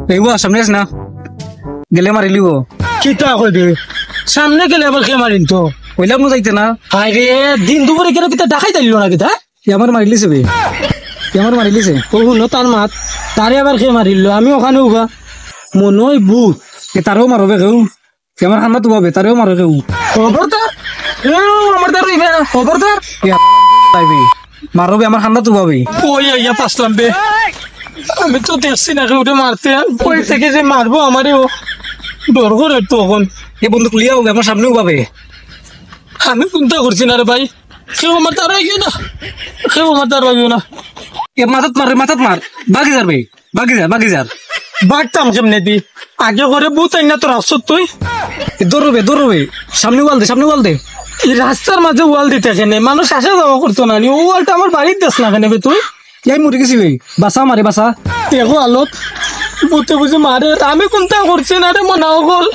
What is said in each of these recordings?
এইবা সামনে আস না গেলে মারিলিব কিতা কইবে সামনে গেলে আবার কে মারিন তো কইলাম না যাইতে না আরে দিন দুপুরে কেন কিতা দেখাই দিল না কিতা আমার মারিলিছে বে আমার মারিলিছে ও শুনো তার মাত তারে আবার কে মারিল আমি ওখানে উগা মনে হয় বুত তারও মারবে কেউ আমার খান্না তো পাবে তারও মারবে কেউ খবরদার আমার তার রইবে না খবরদার মারবে আমার খান্না তো পাবে ওই আইয়া পাসলাম বে আমি তো দেখছি না ওটা মারতে ওই থেকে যে মারবো আমারও ডর করে তখন এই বন্ধু লিয়া হবে আমার সামনেও পাবে আমি চিন্তা করছি না রে ভাই কেউ আমার তার আইবে না কেউ আমার তার আইবে না মাথাত মার বাকি যার ভাই বাকি যার বাগতাম কেমনে দি আগে করে বুত আইনা তোর আসত তুই দৌড়বে সামনে ওয়াল দে এই রাস্তার মাঝে ওয়াল দিতে কেনে মানুষ আসা যাওয়া করতো না ও ওয়ালটা আমার বাড়ির দেশ না কেনে বে তুই ইয়াই মরে গেছি ভাই বাসা মারে বাসা দেখো আলোক বুতে বুঝে মারে আমি কোনটা করছি না রে মনে হল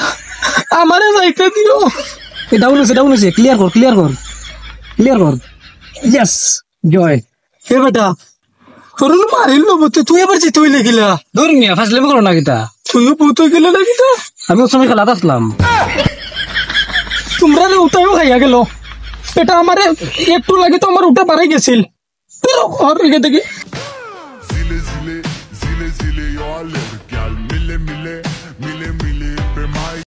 আমারে যাইতে দিও এই ডাউন হয়েছে ক্লিয়ার কর ইয়েস জয় হে বেটা তোর মারিল বুতে তুই এবার জিতে হইলে গেলা ধর মিয়া ফাসলেমি করো না কিতা তুইও বুত হয়ে গেলে না কিতা আমি ওর সময় খেলাতে আসলাম তোমরা উঠাইও খাইয়া গেল এটা আমারে একটু লাগে তো আমার উঠা বাড়াই গেছিল দেখি